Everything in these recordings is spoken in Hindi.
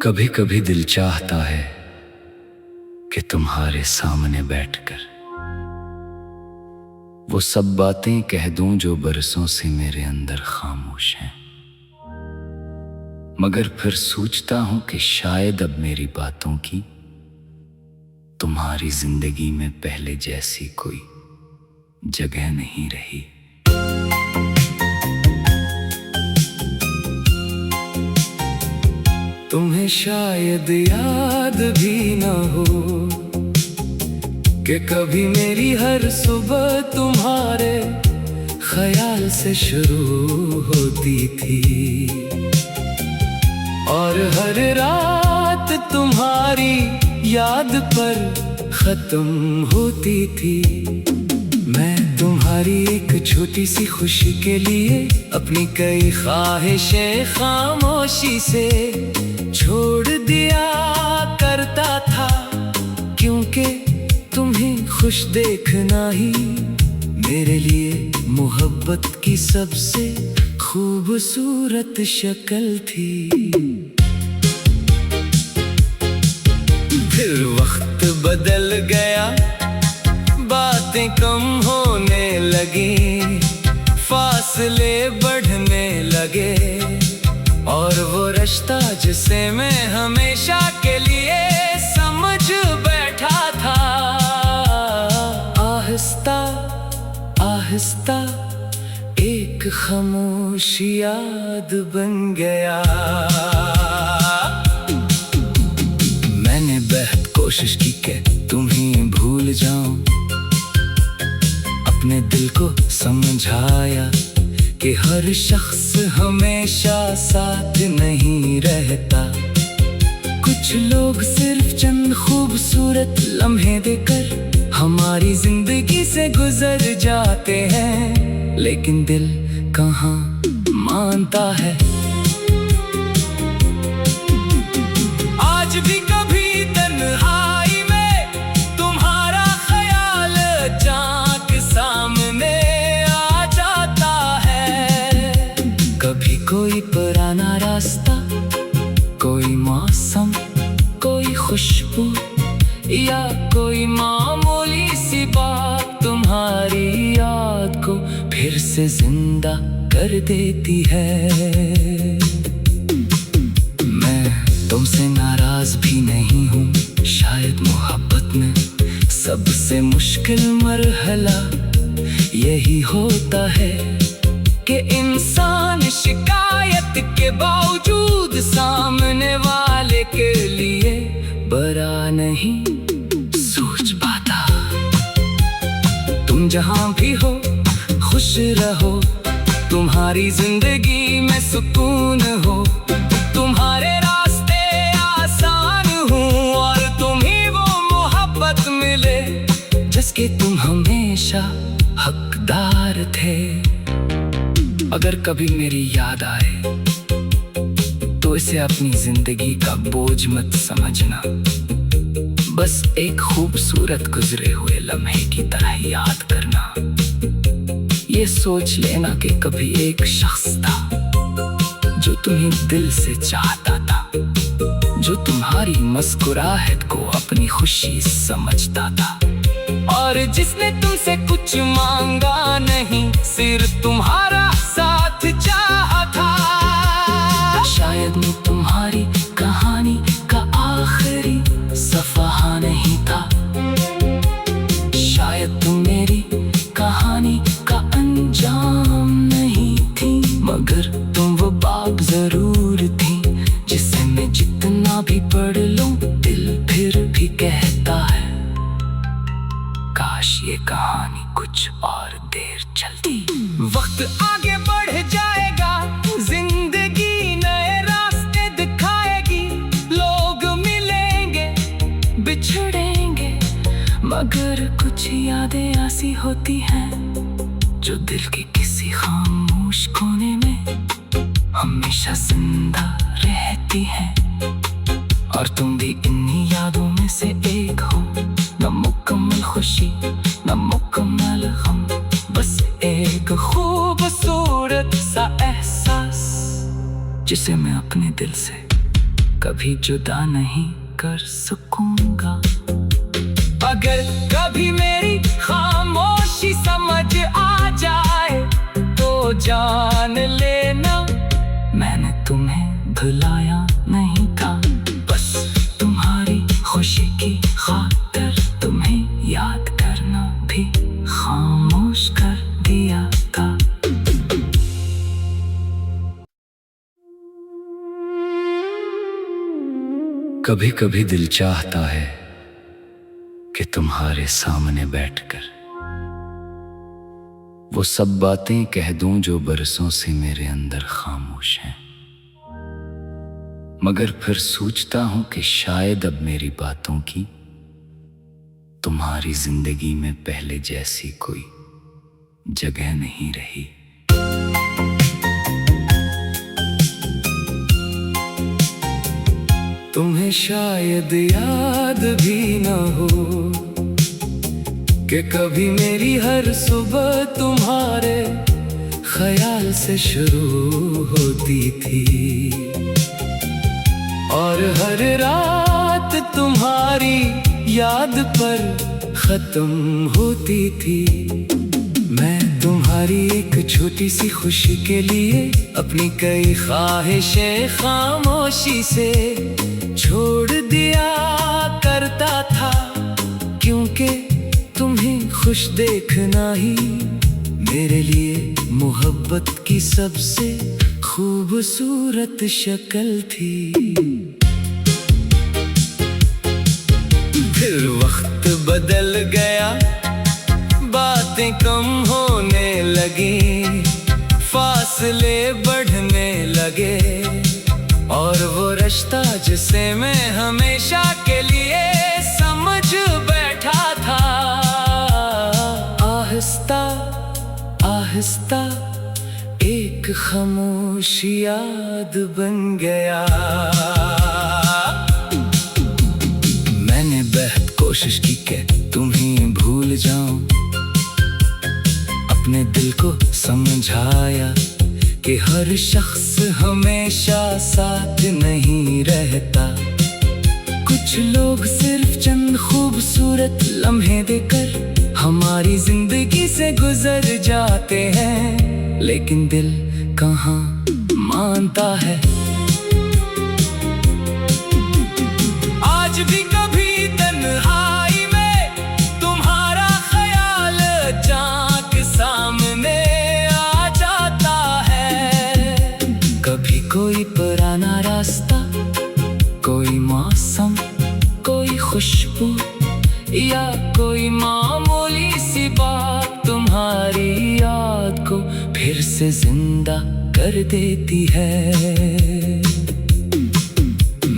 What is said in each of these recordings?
कभी कभी दिल चाहता है कि तुम्हारे सामने बैठकर वो सब बातें कह दूं जो बरसों से मेरे अंदर खामोश हैं। मगर फिर सोचता हूं कि शायद अब मेरी बातों की तुम्हारी जिंदगी में पहले जैसी कोई जगह नहीं रही। तुम्हें शायद याद भी ना हो कि कभी मेरी हर सुबह तुम्हारे ख्याल से शुरू होती थी और हर रात तुम्हारी याद पर खत्म होती थी। मैं तुम्हारी एक छोटी सी खुशी के लिए अपनी कई ख्वाहिशें खामोशी से छोड़ दिया करता था, क्योंकि तुम्हें खुश देखना ही मेरे लिए मोहब्बत की सबसे खूबसूरत शक्ल थी। फिर वक्त बदल गया, बातें कम होने लगी, फासले बढ़ने लगे और वो रिश्ता जिसे मैं हमेशा के लिए समझ बैठा था आहिस्ता आहिस्ता एक खामोश याद बन गया। मैंने बेहद कोशिश की कि तुम्हें भूल जाऊं, अपने दिल को समझाया कि हर शख्स हमेशा साथ नहीं रहता। कुछ लोग सिर्फ चंद खूबसूरत लम्हे देकर हमारी जिंदगी से गुजर जाते हैं, लेकिन दिल कहाँ मानता है। आज भी कभी तन्हाई में तुम्हारा ख्याल अचानक सामने आ जाता है। कभी कोई पुराना रास्ता, कोई मौसम, कोई खुशबू या कोई मामूली सी बात तुम्हारी याद को फिर से जिंदा कर देती है। मैं तुमसे नाराज भी नहीं हूँ, शायद मोहब्बत में सबसे मुश्किल मरहला यही होता है कि इंसान शिकायत के बावजूद सामने वाले के लिए बरा नहीं सोच पाता। तुम जहां भी हो खुश रहो, तुम्हारी जिंदगी में सुकून हो, तुम्हारे रास्ते आसान हो और तुम्हें वो मोहब्बत मिले जिसके तुम हमेशा हकदार थे। अगर कभी मेरी याद आए तो इसे अपनी जिंदगी का बोझ मत समझना, बस एक खूबसूरत गुजरे हुए लम्हे की तरह याद करना। ये सोच लेना कि कभी एक शख्स था जो तुम्हें दिल से चाहता था, जो तुम्हारी मुस्कुराहट को अपनी खुशी समझता था और जिसने तुमसे कुछ मांगा नहीं, सिर्फ तुम्हारा साथ चाहा था। शायद मैं तुम्हारी कहानी का आखिरी सफ़हा नहीं था, शायद तुम मेरी कहानी का अंजाम नहीं थी, मगर तुम वो बाग जरूर थी जिसे मैं जितना भी पढ़ लूं दिल फिर भी कहता है काश ये कहानी कुछ और देर चलती। वक्त आगे बढ़ जाएगा, जिंदगी नए रास्ते दिखाएगी, लोग मिलेंगे बिछड़ेंगे, मगर कुछ यादें ऐसी होती हैं जो दिल के किसी खामोश कोने में हमेशा जिंदा रहती हैं। और तुम भी इन्हीं यादों में से एक हो, न मुकम्मल खुशी न मुकम्मल गम, बस एक खूबसूरत सा एहसास जिसे मैं अपने दिल से कभी जुदा नहीं कर सकूंगा। अगर कभी मेरी खामोशी समझ आ जाए तो जान लेना मैंने तुम्हें भुलाया नहीं था। बस तुम्हारी खुशी की खातिर तुम्हें याद करना भी खामोश कर दिया था। कभी कभी दिल चाहता है कि तुम्हारे सामने बैठकर वो सब बातें कह दूं जो बरसों से मेरे अंदर खामोश हैं, मगर फिर सोचता हूं कि शायद अब मेरी बातों की तुम्हारी जिंदगी में पहले जैसी कोई जगह नहीं रही। तुम्हें शायद याद भी न हो कि कभी मेरी हर सुबह तुम्हारे ख्याल से शुरू होती थी और हर रात तुम्हारी याद पर खत्म होती थी। मैं तुम्हारी एक छोटी सी खुशी के लिए अपनी कई ख्वाहिशें खामोशी से छोड़ दिया करता था, क्योंकि तुम्हें खुश देखना ही मेरे लिए मोहब्बत की सबसे खूबसूरत शक्ल थी। फिर वक्त बदल गया, बातें कम होने लगी, फासले बढ़ने लगे और वो रिश्ता जिसे मैं हमेशा के लिए समझ बैठा था आहिस्ता आहिस्ता एक खामोश याद बन गया। मैंने बेहद कोशिश की कि तुम्हें भूल जाऊं, अपने दिल को समझाया कि हर शख्स हमेशा साथ नहीं रहता। कुछ लोग सिर्फ चंद खूबसूरत लम्हे देकर हमारी जिंदगी से गुजर जाते हैं, लेकिन दिल कहाँ मानता है। आज भी कभी तन्हाई में तुम्हारा ख्याल अचानक सामने आ जाता है। कभी कोई पुराना रास्ता, कोई मौसम, कोई खुशबू या कोई मामूली सी बात तुम्हारी याद को फिर से जिंदा कर देती है।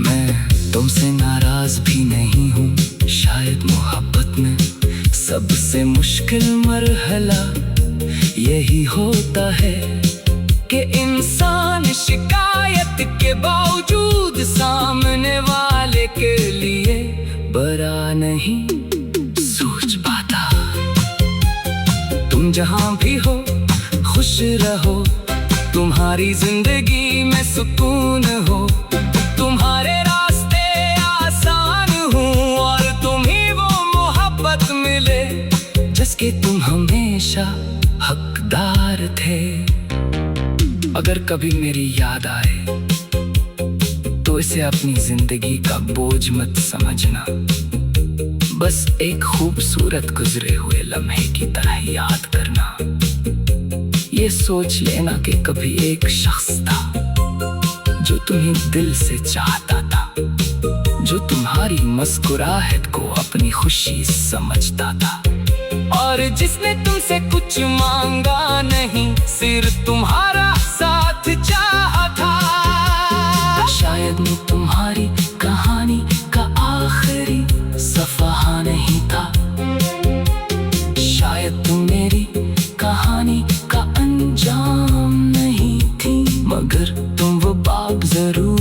मैं तुमसे नाराज भी नहीं हूँ, शायद मोहब्बत में सबसे मुश्किल मरहला यही होता है कि इंसान शिकायत के बावजूद सामने वाले के लिए बरा नहीं सोच पाता। तुम जहां भी हो खुश रहो, तुम्हारी जिंदगी में सुकून हो, तुम्हारे रास्ते आसान हो और तुम्हें वो मोहब्बत मिले जिसके तुम हमेशा हकदार थे। अगर कभी मेरी याद आए तो इसे अपनी जिंदगी का बोझ मत समझना, बस एक खूबसूरत गुजरे हुए लम्हे की तरह याद करना। ये सोच लेना कि कभी एक शख्स था जो तुम्हें दिल से चाहता था, जो तुम्हारी मुस्कुराहट को अपनी खुशी समझता था और जिसने तुमसे कुछ मांगा नहीं, सिर्फ तुम्हारा साथ चाहा था। शायद मैं तुम्हारी कहानी का आखिरी सफ़हा नहीं था, शायद तुम मेरी कहानी का अंजाम नहीं थी, मगर तुम वो बाब जरूर